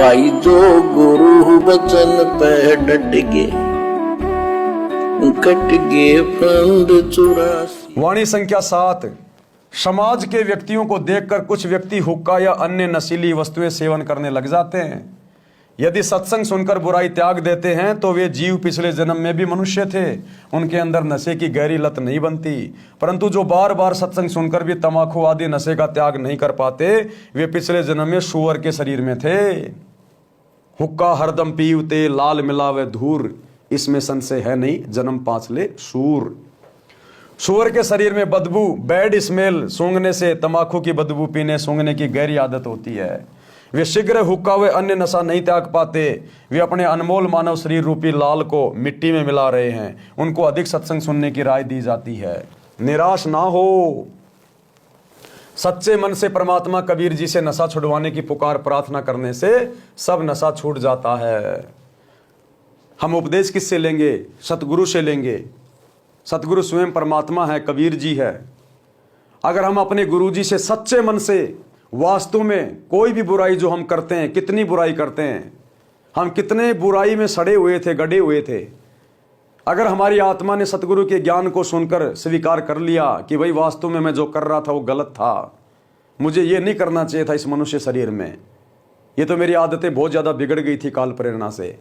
भाई जो गुरु बचन पे डट गए, कट गए फंद 84। वाणी संख्या 7। समाज के व्यक्तियों को देखकर कुछ व्यक्ति हुक्का या अन्य नशीली वस्तुएं सेवन करने लग जाते हैं। यदि सत्संग सुनकर बुराई त्याग देते हैं तो वे जीव पिछले जन्म में भी मनुष्य थे, उनके अंदर नशे की गहरी लत नहीं बनती। परंतु जो बार बार सत्संग सुनकर भी तमाकू आदि नशे का त्याग नहीं कर पाते, वे पिछले जन्म में सूअर के शरीर में थे। हुक्का हरदम पीवते लाल मिलावे धूर, इसमें संशय है नहीं जन्म पांच ले सूर। सूअर के शरीर में बदबू बैड स्मेल सूंघने से, तमाकू की बदबू पीने सूंघने की गहरी आदत होती है। वे शीघ्र हुक्का व अन्य नशा नहीं त्याग पाते। वे अपने अनमोल मानव शरीर रूपी लाल को मिट्टी में मिला रहे हैं। उनको अधिक सत्संग सुनने की राय दी जाती है। निराश ना हो। सच्चे मन से परमात्मा कबीर जी से नशा छुड़वाने की पुकार प्रार्थना करने से सब नशा छूट जाता है। हम उपदेश किससे लेंगे? सतगुरु से लेंगे। सतगुरु स्वयं परमात्मा है, कबीर जी है। अगर हम अपने गुरु जी से सच्चे मन से वास्तव में कोई भी बुराई जो हम करते हैं, कितनी बुराई करते हैं, हम कितने बुराई में सड़े हुए थे, गड़े हुए थे, अगर हमारी आत्मा ने सतगुरु के ज्ञान को सुनकर स्वीकार कर लिया कि भाई वास्तव में मैं जो कर रहा था वो गलत था, मुझे ये नहीं करना चाहिए था इस मनुष्य शरीर में, ये तो मेरी आदतें बहुत ज़्यादा बिगड़ गई थी काल प्रेरणा से,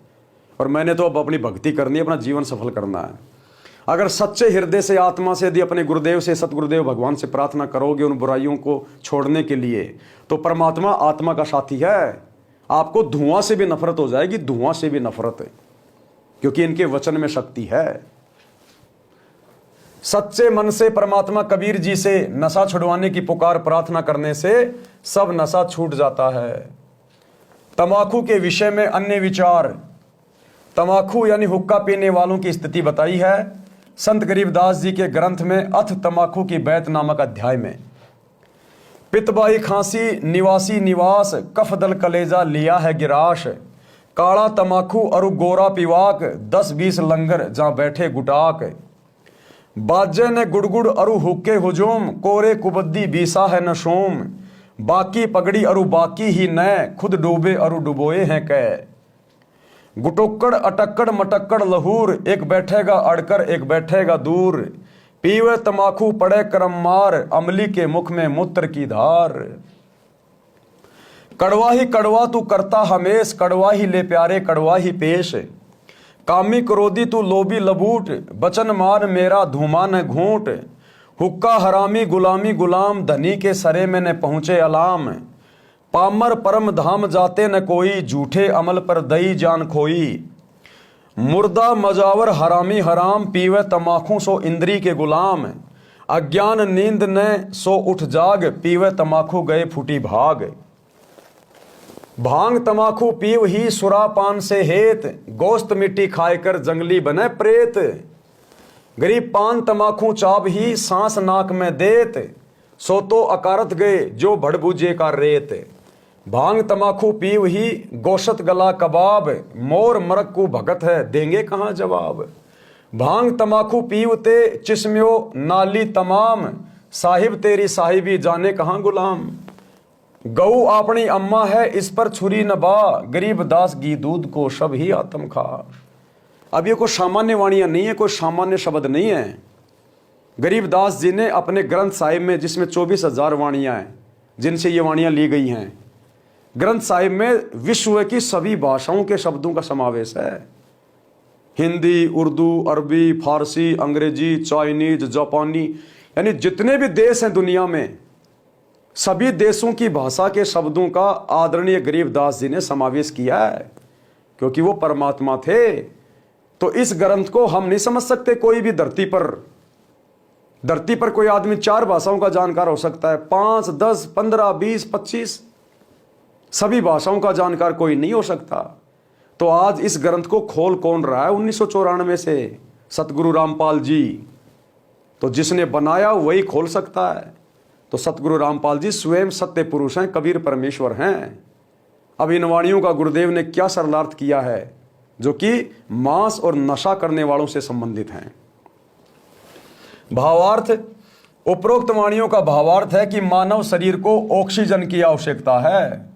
और मैंने तो अब अपनी भक्ति करनी है, अपना जीवन सफल करना है। अगर सच्चे हृदय से आत्मा से यदि अपने गुरुदेव से, सतगुरुदेव भगवान से प्रार्थना करोगे उन बुराइयों को छोड़ने के लिए, तो परमात्मा आत्मा का साथी है। आपको धुआं से भी नफरत हो जाएगी, धुआं से भी नफरत है, क्योंकि इनके वचन में शक्ति है। सच्चे मन से परमात्मा कबीर जी से नशा छुड़वाने की पुकार प्रार्थना करने से सब नशा छूट जाता है। तंबाकू के विषय में अन्य विचार। तंबाकू यानी हुक्का पीने वालों की स्थिति बताई है संत गरीबदास जी के ग्रंथ में अथ तंबाकू की बैत नामक अध्याय में। पितबाई खांसी निवासी निवास, कफ दल कलेजा लिया है गिराश, काला तंबाकू अरु गोरा पिवाक, 10-20 लंगर जहां बैठे गुटाक, बाजे ने गुड़गुड़ अरु हुक्के हुजूम, कोरे कुबद्दी बीसा है नशोम, बाकी पगड़ी अरु बाकी ही नय, खुद डूबे अरु डुबोए हैं कै, गुटोक्कड़ अटक्कड़ मटक्कड़ लहूर, एक बैठेगा अड़कर एक बैठेगा दूर, पीवे तमाकू पड़े करम मार, अमली के मुख में मूत्र की धार, कड़वा ही कड़वा तू करता हमेश, कड़वा ही ले प्यारे कड़वा ही पेश, कामी क्रोधी तू लोभी लबूट, बचन मान मेरा धूमा न घूंट, हुक्का हरामी गुलामी गुलाम, धनी के सरे में न पहुंचे अलाम, पामर परम धाम जाते न कोई, झूठे अमल पर दई जान खोई, मुर्दा मजावर हरामी हराम, पीवे तमाकू सो इंद्री के गुलाम, अज्ञान नींद न सो उठ जाग, पीवे तमाकू गए फूटी भाग, भांग तमाकू पीव ही सुरापान से हेत, गोश्त मिट्टी खाएकर जंगली बने प्रेत, गरीब पान तमाकू चाब ही सांस नाक में देत, सो तो अकारत गए जो भड़बूजे का रेत, भांग तमाकू पीव ही गोशत गला कबाब, मोर मरक्कू भगत है देंगे कहाँ जवाब, भांग तमाकू पीवते चिस्म्यो नाली तमाम, साहिब तेरी साहिबी जाने कहाँ गुलाम, गऊ अपनी अम्मा है इस पर छुरी न बा, गरीब दास घी दूध को सब ही आत्म खा। अब ये कोई सामान्य वाणियां नहीं है, कोई सामान्य शब्द नहीं है। गरीबदास जी ने अपने ग्रंथ साहिब में, जिसमें 24,000 वाणियां हैं जिनसे ये वाणियां ली गई हैं, ग्रंथ साहिब में विश्व की सभी भाषाओं के शब्दों का समावेश है। हिंदी, उर्दू, अरबी, फारसी, अंग्रेजी, चाइनीज, जापानी, यानी जितने भी देश हैं दुनिया में, सभी देशों की भाषा के शब्दों का आदरणीय गरीबदास जी ने समावेश किया है, क्योंकि वो परमात्मा थे। तो इस ग्रंथ को हम नहीं समझ सकते कोई भी धरती पर कोई आदमी 4 भाषाओं का जानकार हो सकता है, 5, 10, 15, 20, 25 सभी भाषाओं का जानकार कोई नहीं हो सकता। तो आज इस ग्रंथ को खोल कौन रहा है? 1994 से सतगुरु रामपाल जी। तो जिसने बनाया वही खोल सकता है। तो सतगुरु रामपाल जी स्वयं सत्य पुरुष हैं, कबीर परमेश्वर हैं। अब इन वाणियों का गुरुदेव ने क्या सरलार्थ किया है जो कि मांस और नशा करने वालों से संबंधित हैं। भावार्थ, उपरोक्त वाणियों का भावार्थ है कि मानव शरीर को ऑक्सीजन की आवश्यकता है।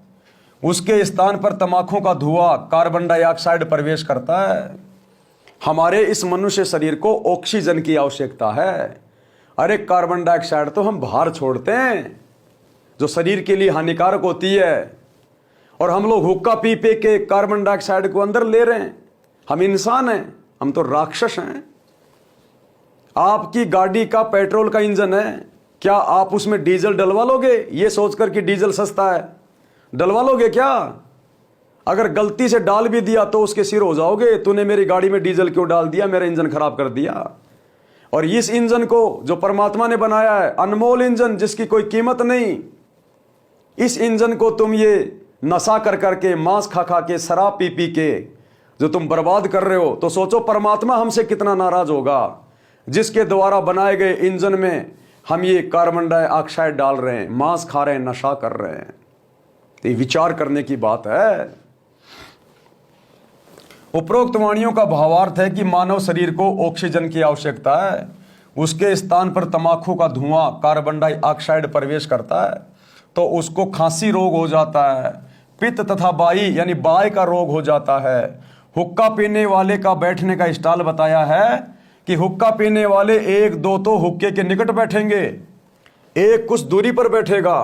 उसके स्थान पर तंबाकू का धुआं, कार्बन डाइऑक्साइड प्रवेश करता है। हमारे इस मनुष्य शरीर को ऑक्सीजन की आवश्यकता है। अरे कार्बन डाइऑक्साइड तो हम बाहर छोड़ते हैं जो शरीर के लिए हानिकारक होती है, और हम लोग हुक्का पी पी के कार्बन डाइऑक्साइड को अंदर ले रहे हैं। हम इंसान हैं, हम तो राक्षस हैं। आपकी गाड़ी का पेट्रोल का इंजन है, क्या आप उसमें डीजल डलवा लोगे ये सोचकर कि डीजल सस्ता है? डलवा लोगे क्या? अगर गलती से डाल भी दिया तो उसके सिर हो जाओगे, तूने मेरी गाड़ी में डीजल क्यों डाल दिया, मेरा इंजन खराब कर दिया। और इस इंजन को जो परमात्मा ने बनाया है, अनमोल इंजन जिसकी कोई कीमत नहीं, इस इंजन को तुम ये नशा कर करके, मांस खा खा के, शराब पी पी के जो तुम बर्बाद कर रहे हो, तो सोचो परमात्मा हमसे कितना नाराज होगा, जिसके द्वारा बनाए गए इंजन में हम ये कार्बन डाइऑक्साइड डाल रहे हैं, मांस खा रहे हैं, नशा कर रहे हैं। तो ये विचार करने की बात है। उपरोक्त वाणियों का भावार्थ है कि मानव शरीर को ऑक्सीजन की आवश्यकता है, उसके स्थान पर तंबाकू का धुआं, कार्बन डाइऑक्साइड प्रवेश करता है तो उसको खांसी रोग हो जाता है, पित्त तथा बाई यानी बाय का रोग हो जाता है। हुक्का पीने वाले का बैठने का स्टाइल बताया है कि हुक्का पीने वाले एक दो तो हुक्के के निकट बैठेंगे, एक कुछ दूरी पर बैठेगा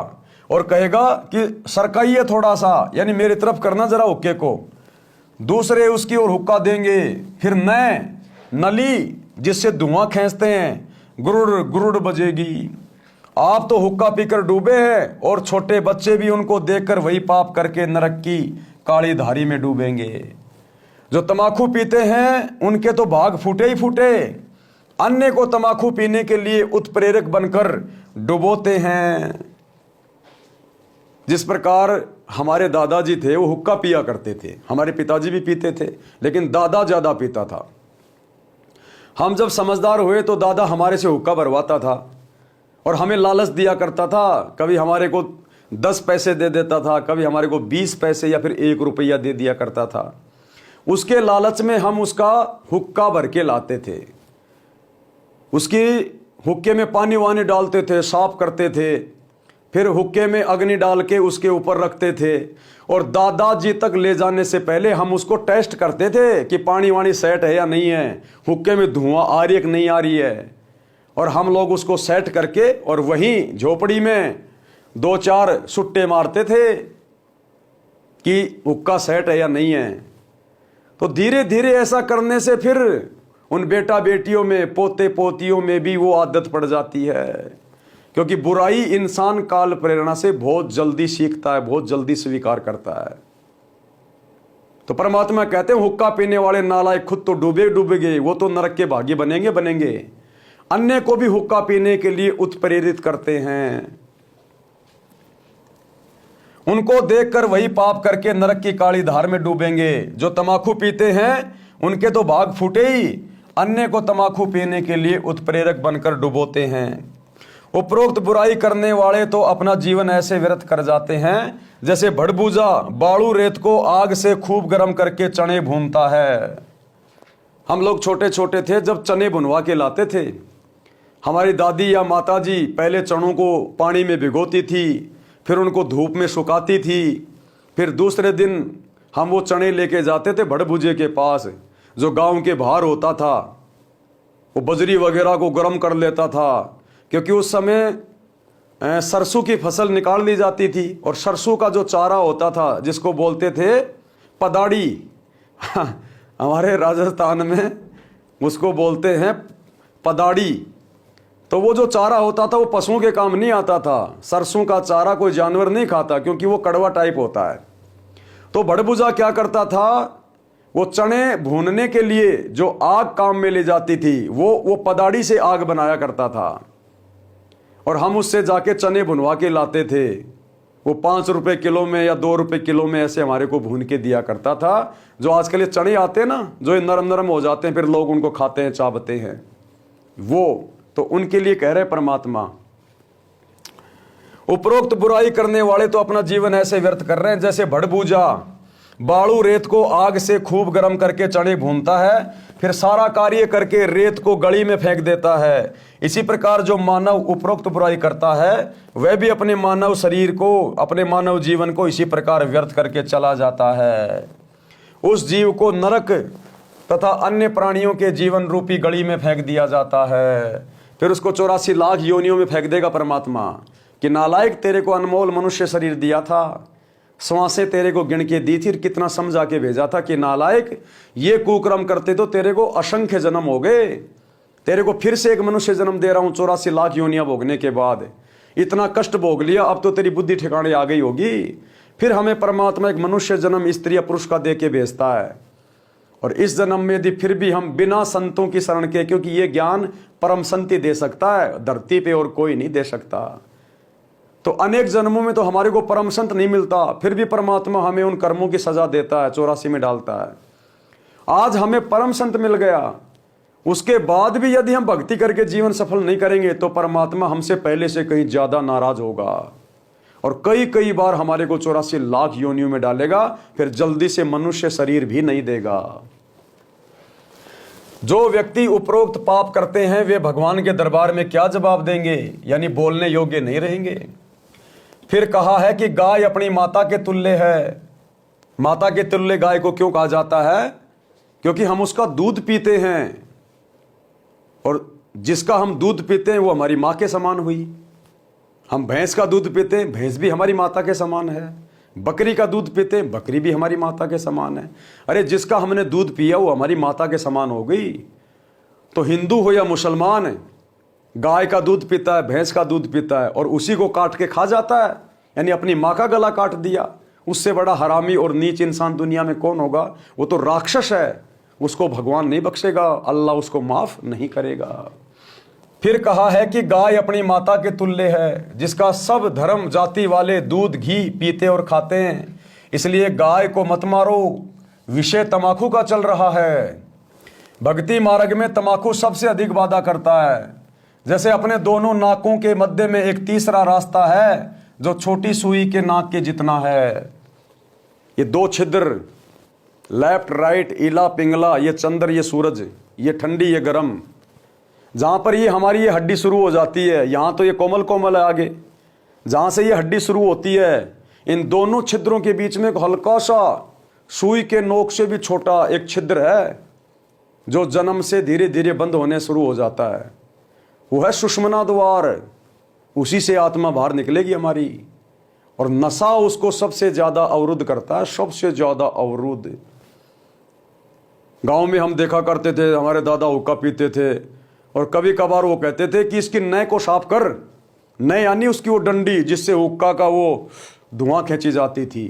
और कहेगा कि सरकाइए थोड़ा सा, यानी मेरी तरफ करना जरा हुक्के को। दूसरे उसकी ओर हुक्का देंगे, फिर नली जिससे धुआं खींचते हैं, गुरुड़ गुरुड़ बजेगी। आप तो हुक्का पीकर डूबे हैं और छोटे बच्चे भी उनको देखकर वही पाप करके नरक की काली धारी में डूबेंगे। जो तंबाकू पीते हैं उनके तो भाग फूटे ही फूटे, अन्य को तंबाकू पीने के लिए उत्प्रेरक बनकर डुबोते हैं। जिस प्रकार हमारे दादाजी थे वो हुक्का पिया करते थे, हमारे पिताजी भी पीते थे, लेकिन दादा ज्यादा पीता था। हम जब समझदार हुए तो दादा हमारे से हुक्का भरवाता था और हमें लालच दिया करता था। कभी हमारे को 10 पैसे दे देता था, कभी हमारे को 20 पैसे या फिर 1 रुपया दे दिया करता था। उसके लालच में हम उसका हुक्का भर के लाते थे, उसकी हुक्के में पानी वानी डालते थे, साफ करते थे, फिर हुक्के में अग्नि डाल के उसके ऊपर रखते थे और दादाजी तक ले जाने से पहले हम उसको टेस्ट करते थे कि पानी वानी सेट है या नहीं है, हुक्के में धुआं आ रही है कि नहीं आ रही है। और हम लोग उसको सेट करके और वहीं झोपड़ी में 2-4 सुट्टे मारते थे कि हुक्का सेट है या नहीं है। तो धीरे धीरे ऐसा करने से फिर उन बेटा बेटियों में, पोते पोतियों में भी वो आदत पड़ जाती है, क्योंकि बुराई इंसान काल प्रेरणा से बहुत जल्दी सीखता है, बहुत जल्दी स्वीकार करता है। तो परमात्मा कहते हैं हुक्का पीने वाले नालायक खुद तो डूबेंगे, वो तो नरक के भागी बनेंगे, अन्य को भी हुक्का पीने के लिए उत्प्रेरित करते हैं। उनको देखकर वही पाप करके नरक की काली धार में डूबेंगे। जो तंबाकू पीते हैं उनके तो भाग फूटे ही, अन्य को तंबाकू पीने के लिए उत्प्रेरक बनकर डुबोते हैं। उपरोक्त बुराई करने वाले तो अपना जीवन ऐसे व्यर्थ कर जाते हैं जैसे भड़बूजा बाड़ू रेत को आग से खूब गर्म करके चने भूनता है। हम लोग छोटे छोटे थे जब चने भुनवा के लाते थे, हमारी दादी या माताजी पहले चनों को पानी में भिगोती थी, फिर उनको धूप में सुखाती थी, फिर दूसरे दिन हम वो चने लेके जाते थे भड़बूजे के पास जो गांव के बाहर होता था। वो बजरी वगैरह को गर्म कर लेता था, क्योंकि उस समय सरसों की फसल निकाल ली जाती थी और सरसों का जो चारा होता था जिसको बोलते थे पदाड़ी, हमारे राजस्थान में उसको बोलते हैं पदाड़ी। तो वो जो चारा होता था वो पशुओं के काम नहीं आता था। सरसों का चारा कोई जानवर नहीं खाता क्योंकि वो कड़वा टाइप होता है। तो भड़बूजा क्या करता था, वो चने भूनने के लिए जो आग काम में ले जाती थी वो पदाड़ी से आग बनाया करता था और हम उससे जाके चने भुनवा के लाते थे। वो 5 रुपए किलो में या 2 रुपए किलो में ऐसे हमारे को भून के दिया करता था। जो आजकल ये चने आते हैं ना, जो ये नरम नरम हो जाते हैं, फिर लोग उनको खाते हैं, चाबते हैं, वो तो उनके लिए कह रहे परमात्मा। उपरोक्त बुराई करने वाले तो अपना जीवन ऐसे व्यर्थ कर रहे हैं जैसे भड़बूजा बाड़ू रेत को आग से खूब गर्म करके चने भूनता है, फिर सारा कार्य करके रेत को गली में फेंक देता है। इसी प्रकार जो मानव उपरोक्त बुराई करता है वह भी अपने मानव शरीर को, अपने मानव जीवन को इसी प्रकार व्यर्थ करके चला जाता है। उस जीव को नरक तथा अन्य प्राणियों के जीवन रूपी गली में फेंक दिया जाता है। फिर उसको 84 लाख योनियों में फेंक देगा परमात्मा कि नालायक, तेरे को अनमोल मनुष्य शरीर दिया था, श्वासें तेरे को गिन के दी थी, कितना समझा के भेजा था कि नालायक, ये कुकर्म करते तो तेरे को असंख्य जन्म हो गए, तेरे को फिर से एक मनुष्य जन्म दे रहा हूं 84 लाख योनियां भोगने के बाद, इतना कष्ट भोग लिया, अब तो तेरी बुद्धि ठिकाने आ गई होगी। फिर हमें परमात्मा एक मनुष्य जन्म स्त्री या पुरुष का दे के भेजता है। और इस जन्म में यदि फिर भी हम बिना संतों की शरण के, क्योंकि ये ज्ञान परम संत ही दे सकता है, धरती पे और कोई नहीं दे सकता, तो अनेक जन्मों में तो हमारे को परम संत नहीं मिलता, फिर भी परमात्मा हमें उन कर्मों की सजा देता है, 84 में डालता है। आज हमें परम संत मिल गया, उसके बाद भी यदि हम भक्ति करके जीवन सफल नहीं करेंगे तो परमात्मा हमसे पहले से कहीं ज्यादा नाराज होगा और कई कई बार हमारे को 84 लाख योनियों में डालेगा, फिर जल्दी से मनुष्य शरीर भी नहीं देगा। जो व्यक्ति उपरोक्त पाप करते हैं वे भगवान के दरबार में क्या जवाब देंगे, यानी बोलने योग्य नहीं रहेंगे। फिर कहा है कि गाय अपनी माता के तुल्य है। माता के तुल्य गाय को क्यों कहा जाता है? क्योंकि हम उसका दूध पीते हैं, और जिसका हम दूध पीते हैं वो हमारी माँ के समान हुई। हम भैंस का दूध पीते हैं, भैंस भी हमारी माता के समान है। बकरी का दूध पीते हैं, बकरी भी हमारी माता के समान है। अरे जिसका हमने दूध पिया वो हमारी माता के समान हो गई। तो हिंदू हो या मुसलमान, गाय का दूध पीता है, भैंस का दूध पीता है और उसी को काट के खा जाता है, यानी अपनी माँ का गला काट दिया। उससे बड़ा हरामी और नीच इंसान दुनिया में कौन होगा? वो तो राक्षस है, उसको भगवान नहीं बख्शेगा, अल्लाह उसको माफ नहीं करेगा। फिर कहा है कि गाय अपनी माता के तुल्य है, जिसका सब धर्म जाति वाले दूध घी पीते और खाते हैं। इसलिए गाय को मत मारो, विषय तमाकू का चल रहा है। भक्ति मार्ग में तमाकू सबसे अधिक वादा करता है। जैसे अपने दोनों नाकों के मध्य में एक तीसरा रास्ता है जो छोटी सुई के नाक के जितना है। ये दो छिद्र, लेफ्ट राइट, ईला पिंगला, ये चंद्र, ये सूरज, ये ठंडी, ये गर्म, जहां पर ये हमारी ये हड्डी शुरू हो जाती है, यहां तो ये कोमल कोमल है आगे, जहां से ये हड्डी शुरू होती है, इन दोनों छिद्रों के बीच में एक हल्का सा सुई के नोक से भी छोटा एक छिद्र है जो जन्म से धीरे धीरे बंद होने शुरू हो जाता है। वो है सुषुम्ना द्वार, उसी से आत्मा बाहर निकलेगी हमारी। और नशा उसको सबसे ज्यादा अवरुद्ध करता है, सबसे ज्यादा अवरुद्ध। गांव में हम देखा करते थे, हमारे दादा हुक्का पीते थे और कभी कभार वो कहते थे कि इसकी नय को साफ कर। नय यानी उसकी वो डंडी जिससे हुक्का का वो धुआं खींची जाती थी,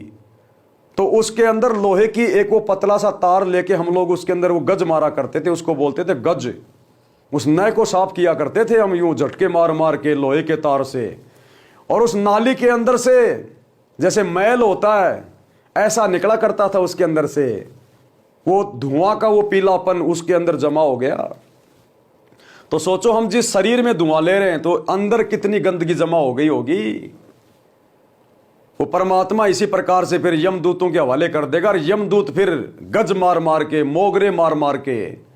तो उसके अंदर लोहे की एक वो पतला सा तार लेके हम लोग उसके अंदर वो गज मारा करते थे, उसको बोलते थे गज। उस नय को साफ किया करते थे हम यूं झटके मार मार के लोहे के तार से, और उस नाली के अंदर से जैसे मैल होता है ऐसा निकला करता था उसके अंदर से, वो धुआं का वो पीलापन उसके अंदर जमा हो गया। तो सोचो हम जिस शरीर में धुआं ले रहे हैं तो अंदर कितनी गंदगी जमा हो गई होगी। वो परमात्मा इसी प्रकार से फिर यमदूतों के हवाले कर देगा, और यमदूत फिर गज मार मार के, मोगरे मार मार के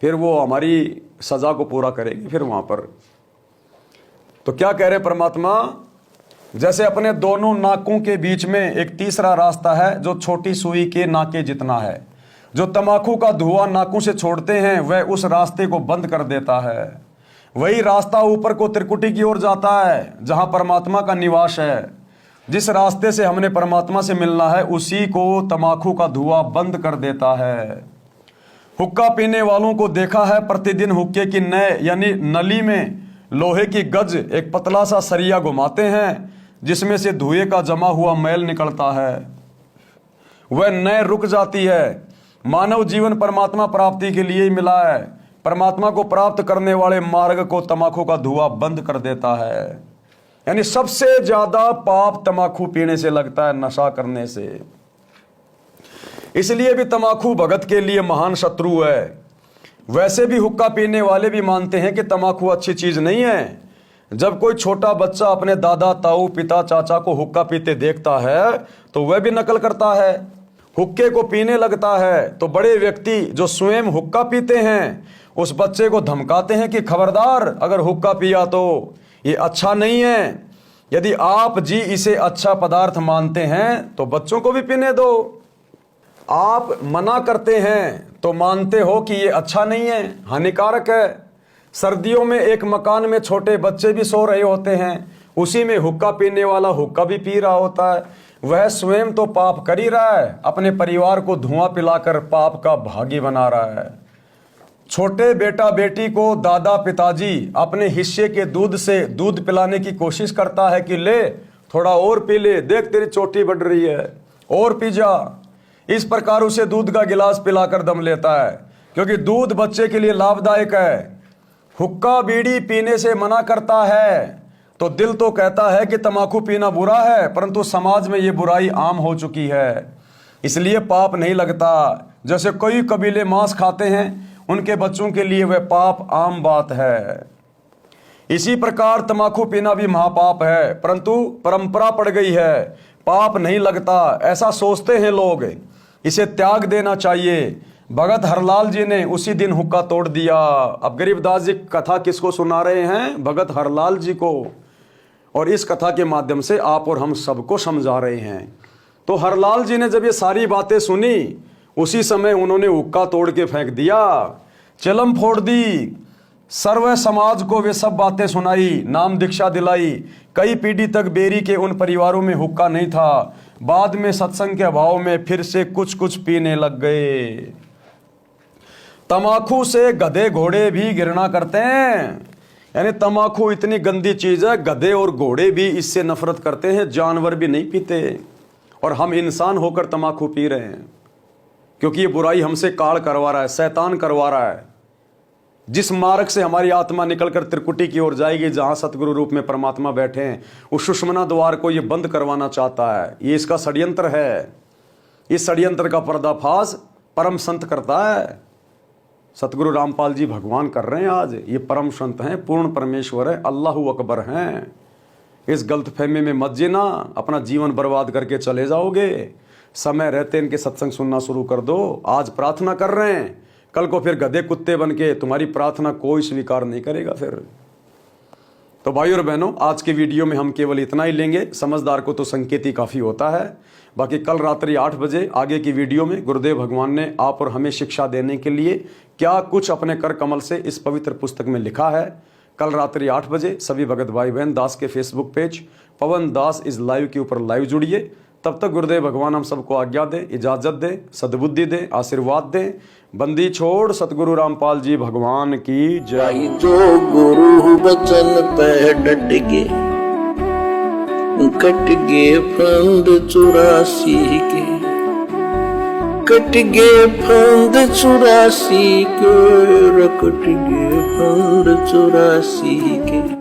फिर वो हमारी सजा को पूरा करेगी फिर वहां पर। तो क्या कह रहे परमात्मा? जैसे अपने दोनों नाकों के बीच में एक तीसरा रास्ता है जो छोटी सुई के नाके जितना है। जो तमाकू का धुआं नाकों से छोड़ते हैं वह उस रास्ते को बंद कर देता है। वही रास्ता ऊपर को त्रिकुटी की ओर जाता है जहां परमात्मा का निवास है। जिस रास्ते से हमने परमात्मा से मिलना है उसी को तमाकू का धुआं बंद कर देता है। हुक्का पीने वालों को देखा है प्रतिदिन हुक्के की नय यानी नली में लोहे की गज एक पतला सा सरिया घुमाते हैं जिसमें से धुएं का जमा हुआ मैल निकलता है, वह नय रुक जाती है। मानव जीवन परमात्मा प्राप्ति के लिए ही मिला है। परमात्मा को प्राप्त करने वाले मार्ग को तमाकू का धुआं बंद कर देता है। यानी सबसे ज्यादा पाप तमाकू पीने से लगता है, नशा करने से। इसलिए भी तमाकू भगत के लिए महान शत्रु है। वैसे भी हुक्का पीने वाले भी मानते हैं कि तमाकू अच्छी चीज नहीं है। जब कोई छोटा बच्चा अपने दादा ताऊ पिता चाचा को हुक्का पीते देखता है तो वह भी नकल करता है। हुक्के को पीने लगता है तो बड़े व्यक्ति जो स्वयं हुक्का पीते हैं उस बच्चे को धमकाते हैं कि खबरदार, अगर हुक्का पिया तो ये अच्छा नहीं है। यदि आप जी इसे अच्छा पदार्थ मानते हैं तो बच्चों को भी पीने दो। आप मना करते हैं तो मानते हो कि ये अच्छा नहीं है, हानिकारक है। सर्दियों में एक मकान में छोटे बच्चे भी सो रहे होते हैं, उसी में हुक्का पीने वाला हुक्का भी पी रहा होता है। वह स्वयं तो पाप कर ही रहा है, अपने परिवार को धुआं पिलाकर पाप का भागी बना रहा है। छोटे बेटा बेटी को दादा पिताजी अपने हिस्से के दूध से दूध पिलाने की कोशिश करता है कि ले थोड़ा और पी ले, देख तेरी चोटी बढ़ रही है, और पी जा। इस प्रकार उसे दूध का गिलास पिलाकर दम लेता है, क्योंकि दूध बच्चे के लिए लाभदायक है। हुक्का बीड़ी पीने से मना करता है तो दिल तो कहता है कि तंबाकू पीना बुरा है, परंतु समाज में ये बुराई आम हो चुकी है, इसलिए पाप नहीं लगता। जैसे कई कबीले मांस खाते हैं, उनके बच्चों के लिए वह पाप आम बात है। इसी प्रकार तंबाकू पीना भी महापाप है, परंतु परंपरा पड़ गई है, पाप नहीं लगता, ऐसा सोचते हैं लोग। इसे त्याग देना चाहिए। भगत हरलाल जी ने उसी दिन हुक्का तोड़ दिया। अब गरीबदास जी कथा किसको सुना रहे हैं? भगत हरलाल जी को। और इस कथा के माध्यम से आप और हम सबको समझा रहे हैं। तो हरलाल जी ने जब ये सारी बातें सुनी, उसी समय उन्होंने हुक्का तोड़ के फेंक दिया, चिलम फोड़ दी, सर्व समाज को वे सब बातें सुनाई, नाम दीक्षा दिलाई। कई पीढ़ी तक बेरी के उन परिवारों में हुक्का नहीं था। बाद में सत्संग के अभाव में फिर से कुछ कुछ पीने लग गए। तंबाकू से गधे घोड़े भी घृणा करते हैं, यानी तंबाकू इतनी गंदी चीज है, गधे और घोड़े भी इससे नफरत करते हैं, जानवर भी नहीं पीते। और हम इंसान होकर तंबाकू पी रहे हैं, क्योंकि ये बुराई हमसे काल करवा रहा है, शैतान करवा रहा है। जिस मार्ग से हमारी आत्मा निकलकर त्रिकुटी की ओर जाएगी, जहां सतगुरु रूप में परमात्मा बैठे हैं, उस सुषमना द्वार को ये बंद करवाना चाहता है। ये इसका षड्यंत्र है। इस षड्यंत्र का पर्दाफाश परम संत करता है। सतगुरु रामपाल जी भगवान कर रहे हैं। आज ये परम संत हैं, पूर्ण परमेश्वर है, अल्लाहू अकबर हैं। इस गलतफहमी में मत जीना, अपना जीवन बर्बाद करके चले जाओगे। समय रहते इनके सत्संग सुनना शुरू कर दो। आज प्रार्थना कर रहे हैं, कल को फिर गधे कुत्ते बन के तुम्हारी प्रार्थना कोई स्वीकार नहीं करेगा फिर। तो भाई और बहनों, आज के वीडियो में हम केवल इतना ही लेंगे। समझदार को तो संकेत ही काफ़ी होता है। बाकी कल रात्रि 8 बजे आगे की वीडियो में गुरुदेव भगवान ने आप और हमें शिक्षा देने के लिए क्या कुछ अपने कर कमल से इस पवित्र पुस्तक में लिखा है। कल रात्रि 8 बजे सभी भगत भाई बहन दास के Facebook page Pawan Das is live के ऊपर लाइव जुड़िए। तब तक गुरुदेव भगवान हम सबको आज्ञा दें, इजाजत दें, सद्बुद्धि दें, आशीर्वाद दें। बंदी छोड़ सतगुरु रामपाल जी भगवान की जय। जो गुरु बचन पे डट के कट गए फंद 84 के, कट गए फंद 84 के, कट गए फंद 84 के।